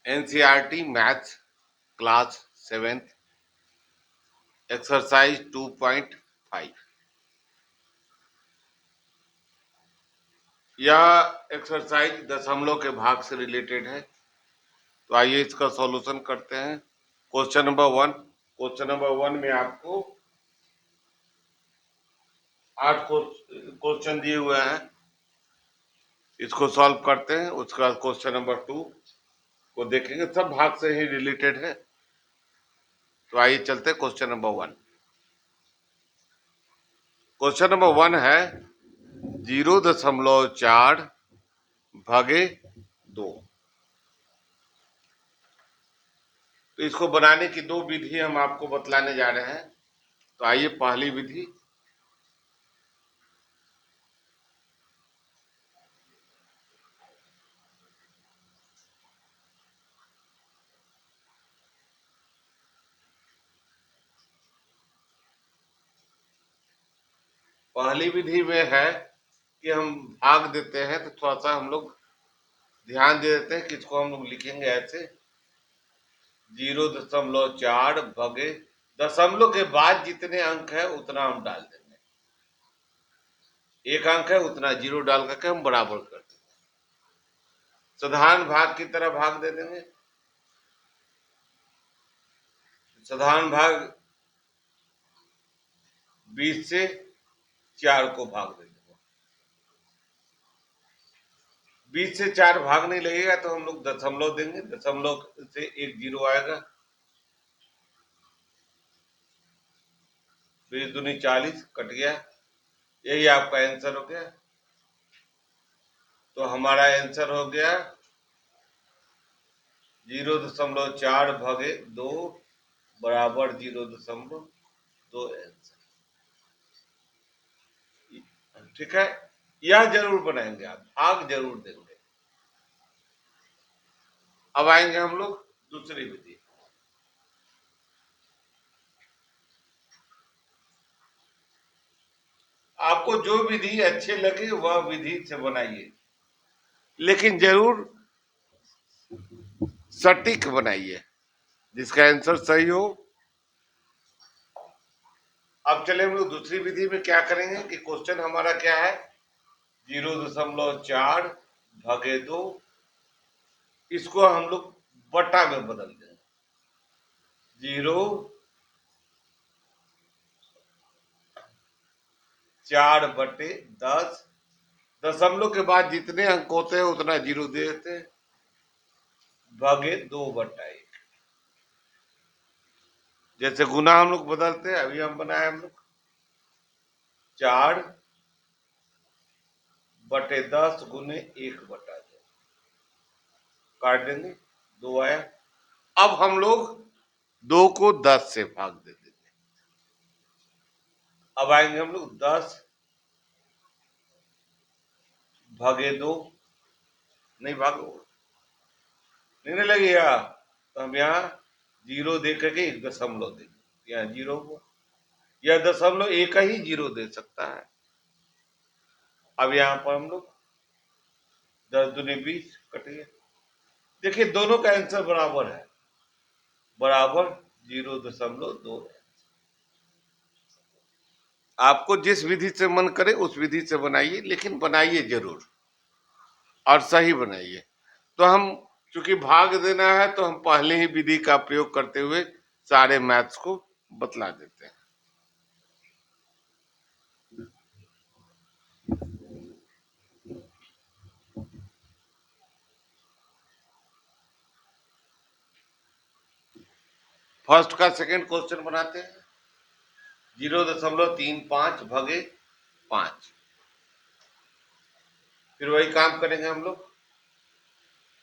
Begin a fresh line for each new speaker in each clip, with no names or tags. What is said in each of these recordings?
NCERT maths class 7th exercise 2.5। यह exercise दशमलव के भाग से रिलेटेड है, तो आइए इसका सॉल्यूशन करते हैं। क्वेश्चन नंबर वन में आपको 8 क्वेश्चन दिए हुए हैं, इसको सॉल्व करते हैं। उसका क्वेश्चन नंबर 2 को देखेंगे, सब भाग से ही रिलेटेड है। तो आइए चलते हैं क्वेश्चन नंबर 1। क्वेश्चन नंबर 1 है 0.4 भागे 2। तो इसको बनाने की दो विधि हम आपको बतलाने जा रहे हैं। तो आइए पहली विधि, में है कि हम भाग देते हैं, तो थोड़ा सा हम लोग ध्यान दे देते हैं कि इसको हम लोग लिखेंगे ऐसे 0.4 भागे, दशमलव के बाद जितने अंक है उतना हम डाल देंगे। एक अंक है उतना जीरो डाल करके हम बराबर कर देंगे। साधारण भाग की तरह भाग दे देंगे। साधारण भाग 20 से 4 को भाग देंगे। 20 से 4 भाग नहीं लगेगा तो हम लोग दशमलव देंगे, दशमलव से एक जीरो आएगा। 20 दूनी 40 कट गया, यही आपका आंसर हो गया। तो हमारा आंसर हो गया 0.4 भागे 2 बराबर 0.2 आंसर। ठीक है, यह जरूर बनाएंगे आप, भाग जरूर देंगे। अब आएंगे हम लोग दूसरी विधि। आपको जो विधि अच्छे लगे वह विधि से बनाइए, लेकिन जरूर सटीक बनाइए, जिसका आंसर सही हो। अब चले हम लोग दूसरी विधि में क्या करेंगे कि क्वेश्चन हमारा क्या है 0.4 भागे 2, इसको हम लोग बटा में बदल देंगे। 0.4/10, दशमलव के बाद जितने अंक होते हैं उतना जीरो दे देते हैं, भागे 2/1। जैसे गुना हम लोग बदलते हैं, अभी हम बनाए हम लोग 4/10 गुने 1/2, काट देंगे, 2 आया। अब हम लोग 2 को 10 से भाग दे देंगे। अब आएंगे हम लोग 10 भागे 2, नहीं भागो, नहीं लगेगा, तो हम यहाँ जीरो दे करके एक दशमलव देंगे, यहाँ जीरो हुआ। यह दशमलव एक ही जीरो दे सकता है। अब यहाँ पर हम लोग 10 दूनी 20 कट गया। देखिए दोनों का आंसर बराबर है, बराबर 0.2। आपको जिस विधि से मन करे उस विधि से बनाइए, लेकिन बनाइए जरूर और सही बनाइए। तो हम चूंकि भाग देना है तो हम पहले ही विधि का प्रयोग करते हुए सारे मैथ्स को बतला देते हैं। फर्स्ट का सेकंड क्वेश्चन बनाते हैं 0.35 भागे 5। फिर वही काम करेंगे हम लोग,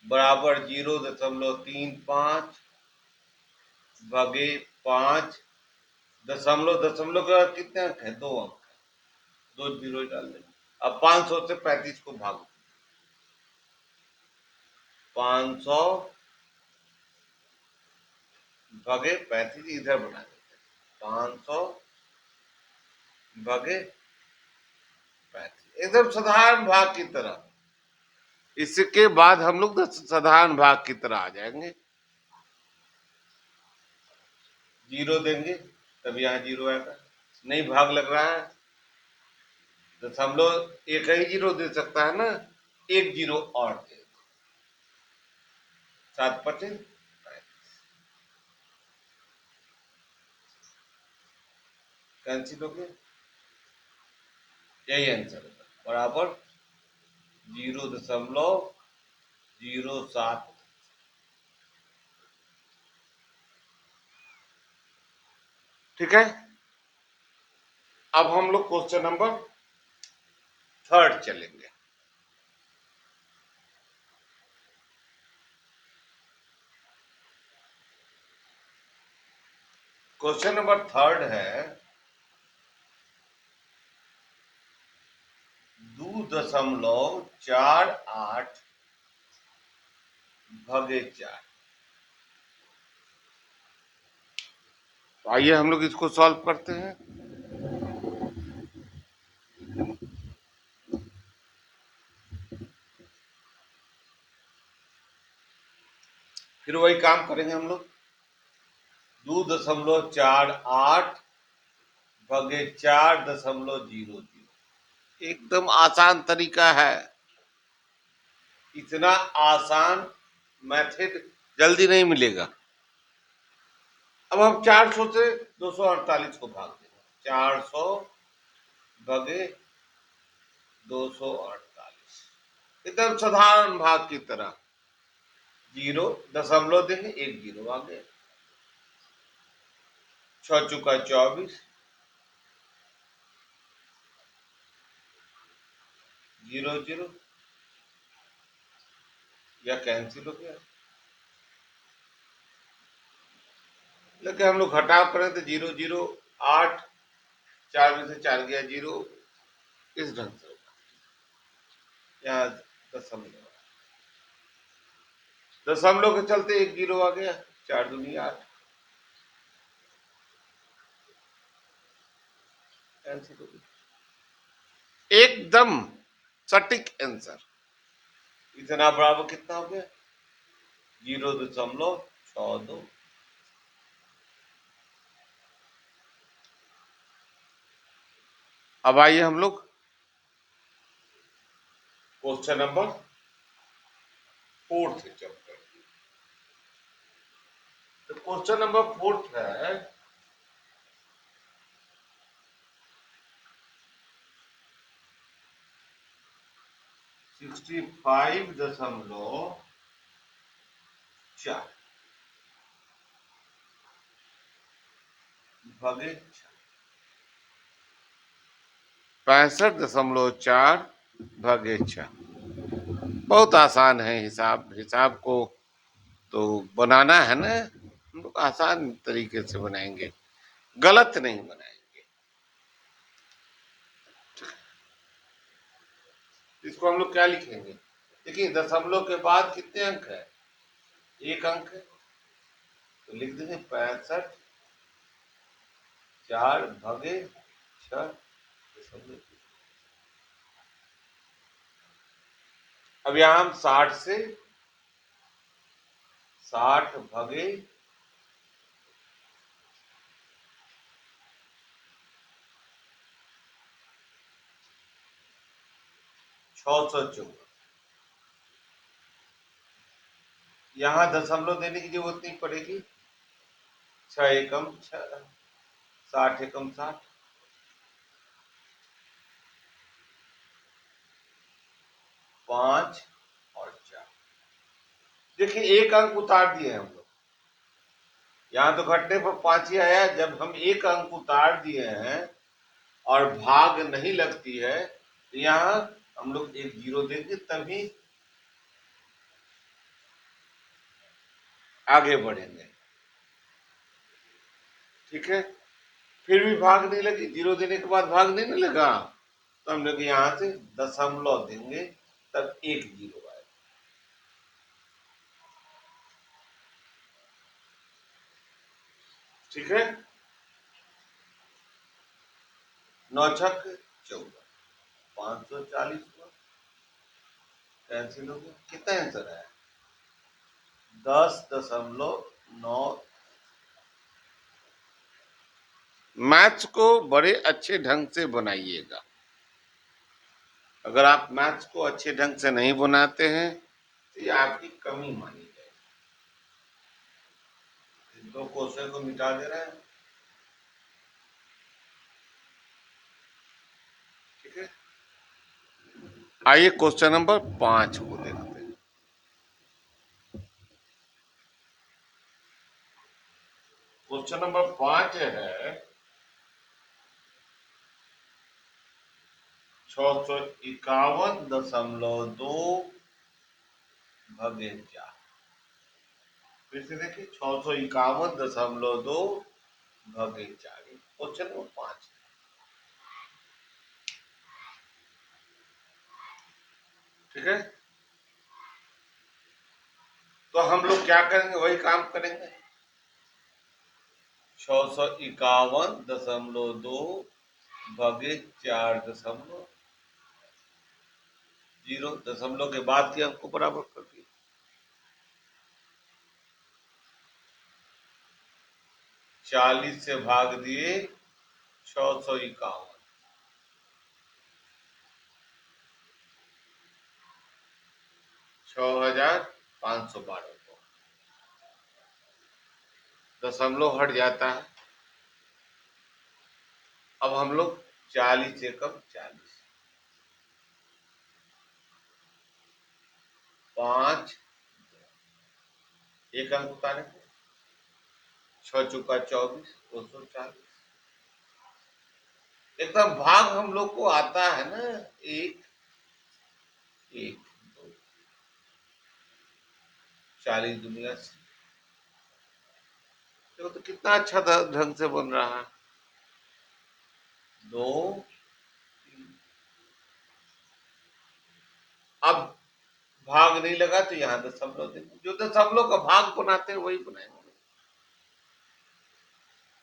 बराबर 0.35 भागे 5, दशमलव दशमलव का कितने अंक है, 2 अंक, 2 जीरो डाल देंगे। अब 500 से 35 को भागो, 500 भागे 35 इधर बना देते हैं, 500 भागे 35 एकदम साधारण भाग की तरह। इसके बाद हम लोग साधारण भाग की तरह आ जाएंगे। 0 देंगे तब यहाँ 0 आएगा। नहीं भाग लग रहा है, दशमलव एक ही 0 दे सकता है ना, एक 0 और दे, 7 पचे कैंसिल हो गया, यही आंसर होगा, बराबर 0.07। ठीक है, अब हम लोग क्वेश्चन नंबर 3 चलेंगे। क्वेश्चन नंबर 3 है 2.48 भागे 4। तो आइए हम लोग इसको सॉल्व करते हैं। फिर वही काम करेंगे हम लोग, 2.48 भागे 4.00। एकदम आसान तरीका है, इतना आसान मेथड जल्दी नहीं मिलेगा। अब हम 400 से 248 को भाग देंगे, 400 भागे 248, एकदम साधारण भाग की तरह। 0 दशमलव देंगे, एक 0 आ गया, 6 चुका 24, 0 0 या कैंसिल हो गया। लेकिन हम लोग घटाव करें तो 0 0 8, 4 में से 4 गया 0, इस ढंग से होगा। यहाँ दशमलव, दशमलव के चलते एक 0 आ गया, 4 दूनी 8, कैंसिल हो गया। एकदम सटीक आंसर। इतना बराबर कितना हो गया, 0.62। अब आइए हम लोग क्वेश्चन नंबर 4 चलते हैं। तो क्वेश्चन नंबर 4 है 65.4 भागे 65.4 भागे 6। बहुत आसान है हिसाब, हिसाब को तो बनाना है ना, हम लोग आसान तरीके से बनाएंगे, गलत नहीं बनाएंगे। इसको हम लोग क्या लिखेंगे, देखिए दशमलव के बाद कितने अंक है, एक अंक है, तो लिख देंगे 65.4 भागे 6। अब यहां हम 60 से 60 भागे 614, यहाँ दशमलव देने की जरूरत नहीं पड़ेगी, 6 एकम 6, 60 एकम 60, 5 और 4। देखिए एक अंक उतार दिए हम लोग, यहाँ तो घटने पर 5 ही आया, जब हम एक अंक उतार दिए हैं और भाग नहीं लगती है तो यहाँ हम लोग एक 0 देंगे, तभी आगे बढ़ेंगे। ठीक है, फिर भी भाग नहीं लगी, 0 देने के बाद भाग नहीं लगा, तो हम लोग यहाँ से दशमलव देंगे, तब एक 0 आएगा। ठीक है, 9 छक 14, 540 हुआ, कैंसिल हो गया। कितना आंसर है? 10.9। मैथ्स को बड़े अच्छे ढंग से बनाइएगा। अगर आप मैथ्स को अच्छे ढंग से नहीं बनाते हैं तो ये आपकी कमी मानी जाएगी। दो क्वेश्चन को मिटा दे रहे हैं। ठीक है, आइए क्वेश्चन नंबर 5 को देखते हैं। क्वेश्चन नंबर 5 है 651.2 भागे 4। फिर से देखिए, 651.2 भागे 4। Question number 5। ठीक है, तो हम लोग क्या करेंगे, वही काम करेंगे। 651.2 भागे 4.0, दशमलव के बाद के अंक को बराबर कर दिए। 40 से भाग दिए 651, 6512 को। दशमलव हट जाता है। अब हम लोग 40 एकम 40, 5 एक अंक उतारे, 6 चुका 24, 240। एकदम भाग हम लोग को आता है ना, एक एक 40 दुनिया से। तो कितना अच्छा ढंग से बन रहा है। 2। अब भाग नहीं लगा तो यहाँ दशमलव देंगे। जो दशमलव का भाग बनाते हैं वही बनाएंगे।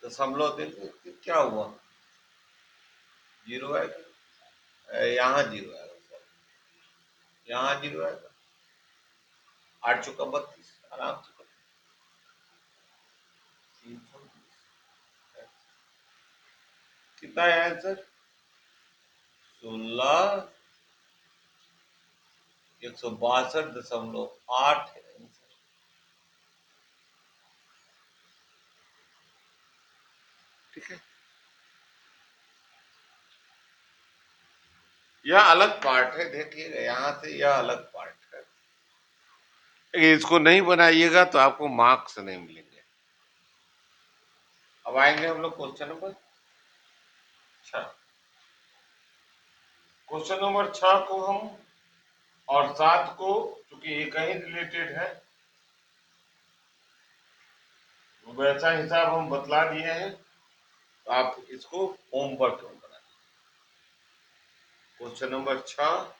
दशमलव देंगे तो क्या हुआ, 0 आएगा। यहाँ 0 आएगा, यहाँ 0 आएगा। 8 चुका 32, आराम से 320। कितना है आंसर? 16 162.8 है आंसर। ठीक है, यह अलग पार्ट है, देखिएगा यहाँ से यह अलग पार्ट है। इसको नहीं बनाइएगा तो आपको मार्क्स नहीं मिलेंगे। अब आएंगे हम लोग क्वेश्चन नंबर 6। क्वेश्चन नंबर 6 को हम और 7 को, चूंकि एक ही रिलेटेड है, वैसा हिसाब हम बतला दिए हैं, तो आप इसको होमवर्क में बना। क्वेश्चन नंबर 6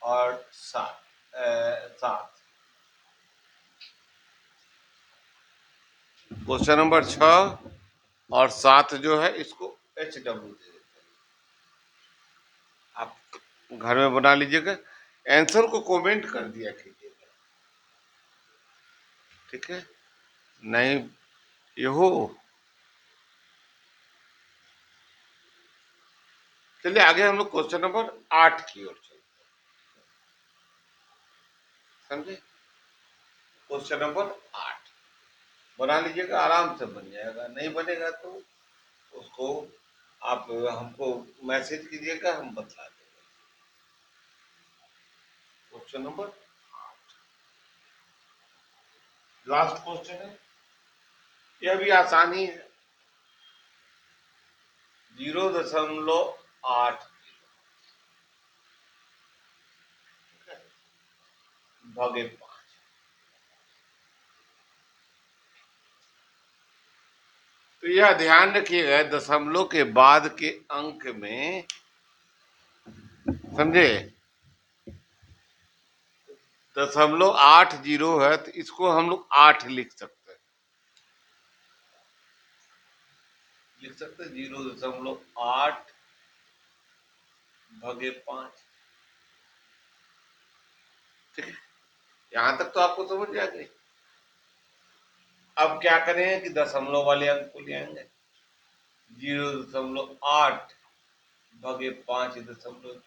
और 7। क्वेश्चन नंबर 6 और 7 जो है इसको HW दे देते हैं। आप घर में बना लीजिएगा, आंसर को कमेंट कर दिया कीजिएगा। ठीक है, नहीं ये हो। चलिए आगे हम लोग क्वेश्चन नंबर 8 की ओर चलते हैं। समझे? क्वेश्चन नंबर 8 बना लीजिएगा, आराम से बन जाएगा। नहीं बनेगा तो उसको आप हमको मैसेज कीजिएगा, हम बता देंगे। क्वेश्चन नंबर लास्ट क्वेश्चन है, यह भी आसानी है। 0.8 भागे 5। तो यह ध्यान रखिएगा, दशमलव के बाद के अंक में, समझे, 0.80 है तो इसको हम लोग 8 लिख सकते हैं। लिख सकते हैं 0.8 भागे 5। ठीक है, यहां तक तो आपको समझ आ गई। अब क्या करें कि दशमलव वाले अंक को ले आएंगे। 0.8 भागे 5.0,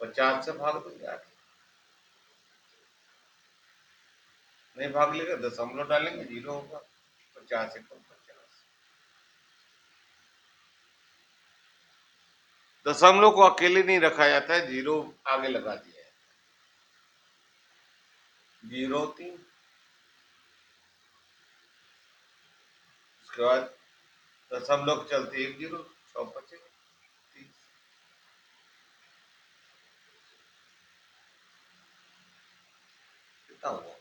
50 से भाग देंगे आगे। नहीं भाग लेगा, दशमलव डालेंगे, 0 होगा। 50 एकम 50। दशमलव को अकेले नहीं रखा जाता है, 0 आगे लगा दिया है। 0.3। उसके बाद दशमलव के चलते 1 0, 6 बचे 30। कितना हुआ?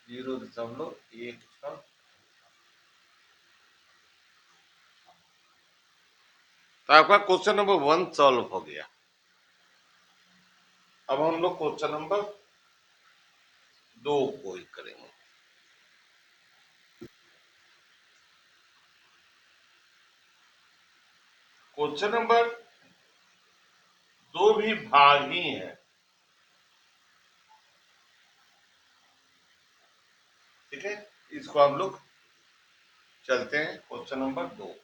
0.16। तो आपका क्वेश्चन नंबर 1 सॉल्व हो गया। अब हम लोग क्वेश्चन नंबर 2 को ही करेंगे। क्वेश्चन नंबर 2 भी भाग ही है। ठीक है, इसको हम लोग चलते हैं क्वेश्चन नंबर 2।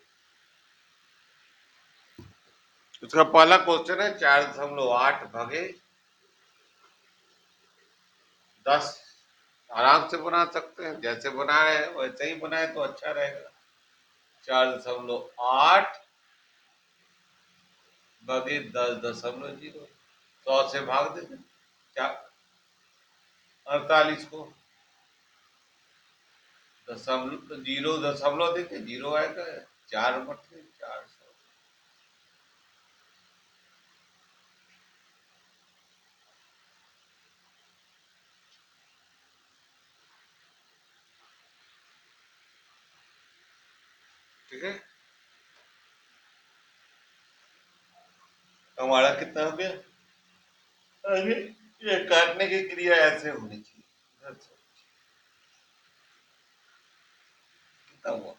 इसका पहला क्वेश्चन है 4.8 भागे 10। आराम से बना सकते हैं, जैसे बना रहे हैं वैसे ही बनाए तो अच्छा रहेगा। 4.8 भागे 10.0, 100 से भाग देते। क्या 48 को दशमलव 0.0 देंगे, 0 आएगा। 4 बटे 400। ठीक है, हमारा कितना हो गया? अभी ये काटने की क्रिया ऐसे होनी चाहिए। कितना हुआ?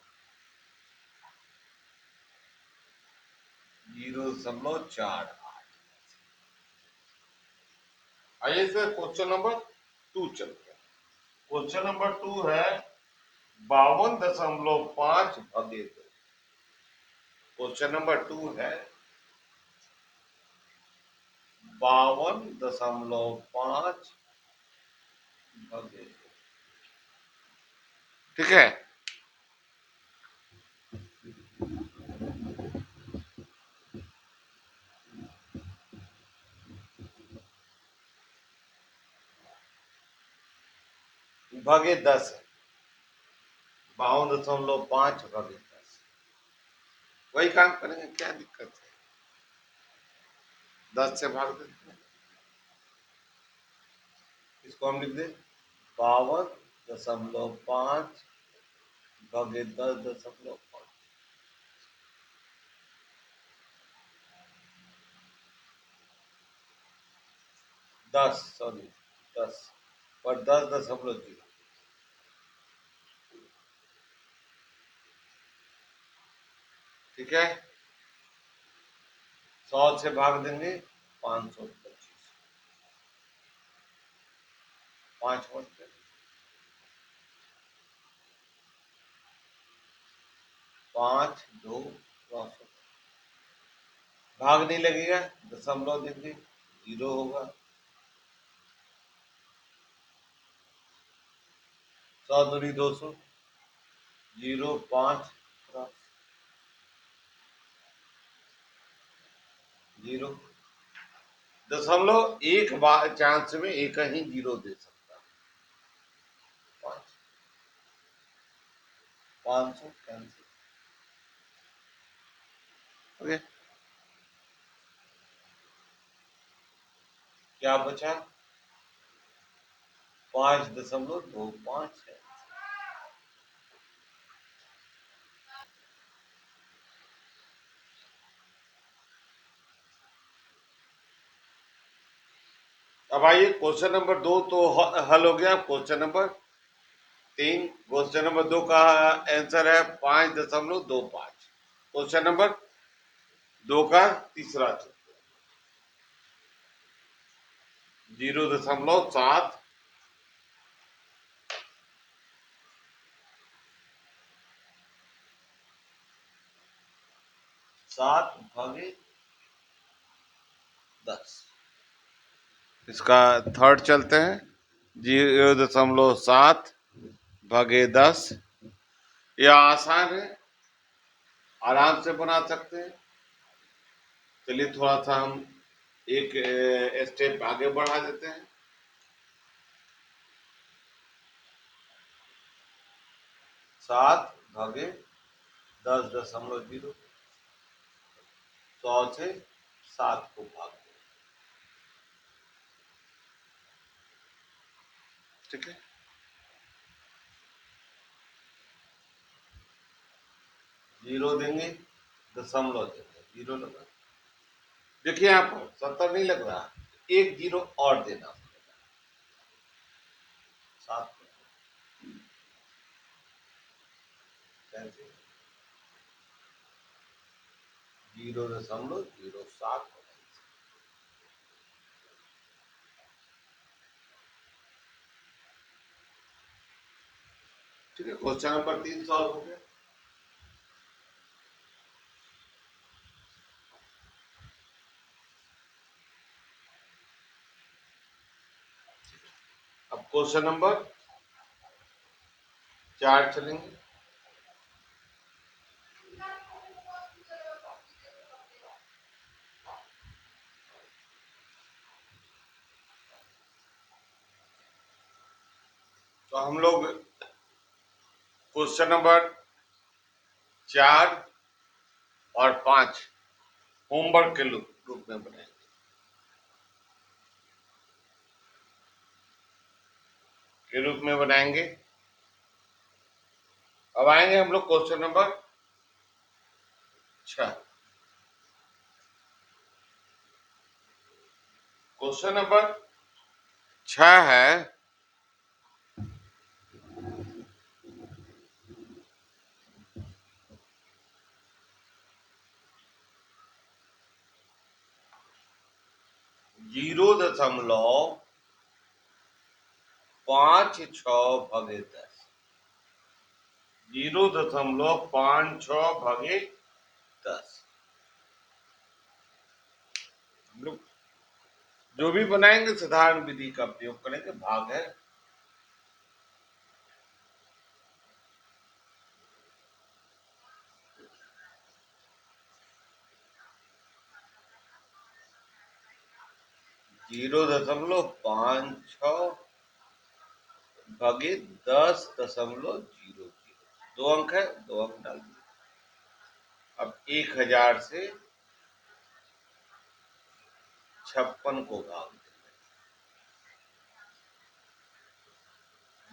0.48। आइए सर क्वेश्चन नंबर 2 चलते हैं। क्वेश्चन नंबर 2 है 52.5 भागे 2। क्वेश्चन नंबर 2 है 52.5 भागे 2। ठीक है, भागे 10 है। 52.5 भागे 10, वही काम करेंगे, क्या दिक्कत है? 10 से भाग देते हैं। इसको हम लिख दें 52.5 भागे 10.5। 10, सॉरी 10 और 10.0। ठीक है, 100 से भाग देंगे 525। 5 बचते, 5 2 500। भाग नहीं लगेगा, दशमलव देंगे, 0 होगा। 100 दूनी 200, 0 5 0। दशमलव एक बार चांस में एक ही 0 दे सकता है। 500 कैंसिल। ओके, क्या बचा? 5.25 है। अब आइए क्वेश्चन नंबर 2 तो हल हो गया। Question number 3। क्वेश्चन नंबर 2 का आंसर है 5.25। क्वेश्चन नंबर 2 का तीसरा 0.7 7/10। इसका थर्ड चलते हैं। 0.7/10। यह आसान है, आराम से बना सकते हैं। चलिए थोड़ा सा हम एक स्टेप आगे बढ़ा देते हैं। 7/10.0। 100 से 7 को भाग दो। ठीक है, जीरो देंगे, दशमलव देंगे, जीरो लगा। देखिए यहाँ पर 70 नहीं लग रहा, एक जीरो और देना। 7 0.07। ठीक है, क्वेश्चन नंबर 3 सॉल्व हो गया। अब क्वेश्चन नंबर 4 चलेंगे। तो हम लोग क्वेश्चन नंबर 4 और 5 होमवर्क के रूप में बनाएंगे। अब आएंगे हम लोग क्वेश्चन नंबर 6। क्वेश्चन नंबर 6 है 0.56/10। 0.56/10। हम लोग जो भी बनाएंगे साधारण विधि का प्रयोग करेंगे, भाग है। जीरो दशमलव पाँच छ भागे 10.00। 2 अंक है, 2 अंक डाल दिए। अब 1000 से 56 को भाग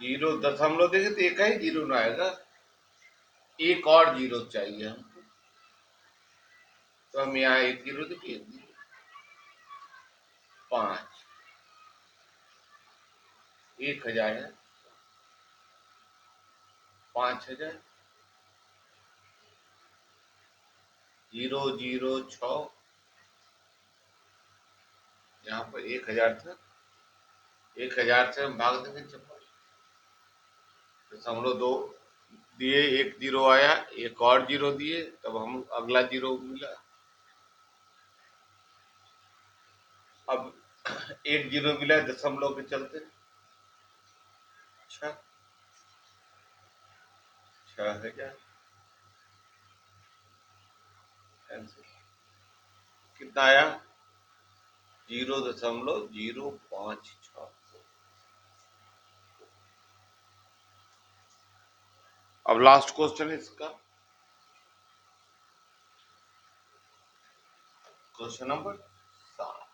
देंगे। 0 दशमलव देंगे तो एक ही जीरो ना आएगा, एक और जीरो चाहिए हमको। तो हम यहाँ एक जीरो देखिए, 5। 1000 है, 5000, 006। यहाँ पर 1000 था, 1000 से हम भाग देंगे 56.2 दिए, एक जीरो आया, एक और जीरो दिए, तब हम अगला जीरो मिला। अब एक जीरो मिला दशमलव के चलते। 6000 कितना आया? 0.056। अब लास्ट क्वेश्चन है इसका, क्वेश्चन नंबर 7।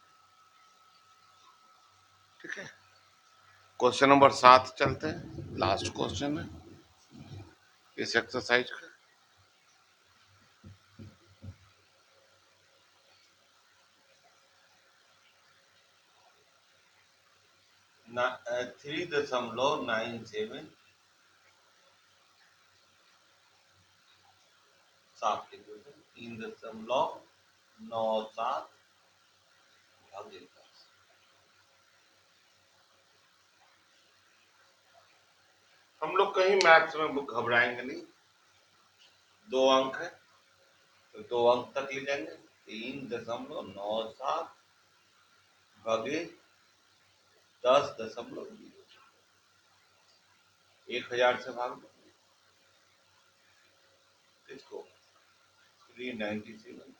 ठीक है, क्वेश्चन नंबर 7 चलते हैं, लास्ट क्वेश्चन है इस एक्सरसाइज का। ना 3.97 सात के 3.97 भागे 10। हम लोग कहीं मैथ्स में घबराएंगे नहीं, 2 अंक है तो 2 अंक तक ले जाएंगे। 3.97 भागे 10.0, 1000 से भाग दो किसको, 397।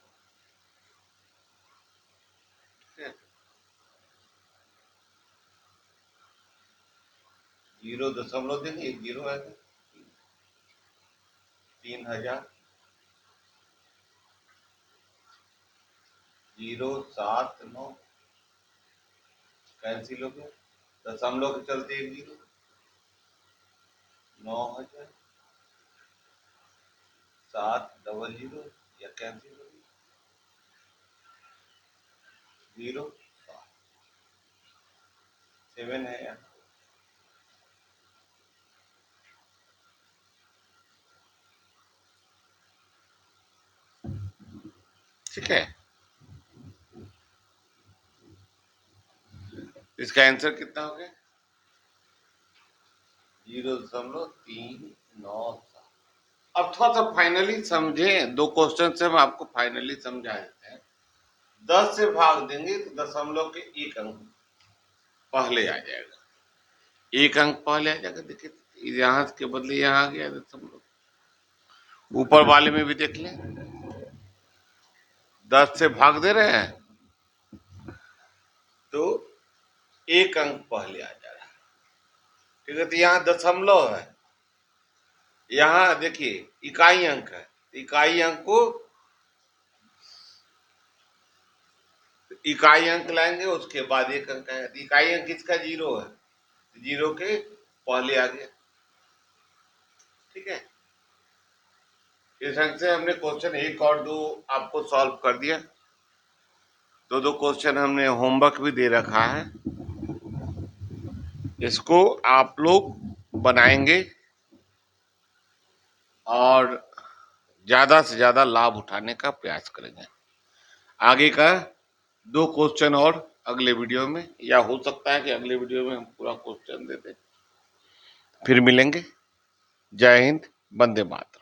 0 देंगे, 1 0 आएगा। 3000 079 कैंसिल हो गया, दशमलव के चलते 1 0, 9000 700 या कैंसिल हो गया 0 7 है यहाँ। ठीक है, इसका आंसर कितना हो गया, 0.397। अब थोड़ा सा फाइनली समझे, 2 क्वेश्चन से हम आपको फाइनली समझा देते हैं। 10 से भाग देंगे तो दशमलव के 1 अंक पहले आ जाएगा, 1 अंक पहले आ जाएगा। देखिए यहाँ के बदले यहाँ आ गया दशमलव। ऊपर वाले में भी देख लें, 10 से भाग दे रहे हैं तो 1 अंक पहले आ जा रहा है। ठीक है, तो यहाँ दशमलव है, यहाँ देखिए इकाई अंक है, इकाई अंक को इकाई अंक लाएंगे, उसके बाद 1 अंक है। इकाई अंक इसका 0 है, 0 के पहले आ गया। ठीक है, इस ढंग से हमने क्वेश्चन 1 और 2 आपको सॉल्व कर दिया। 2 क्वेश्चन हमने होमवर्क भी दे रखा है, इसको आप लोग बनाएंगे और ज्यादा से ज्यादा लाभ उठाने का प्रयास करेंगे। आगे का 2 क्वेश्चन और अगले वीडियो में, या हो सकता है कि अगले वीडियो में हम पूरा क्वेश्चन दे दें। फिर मिलेंगे। जय हिंद, वंदे मातरम।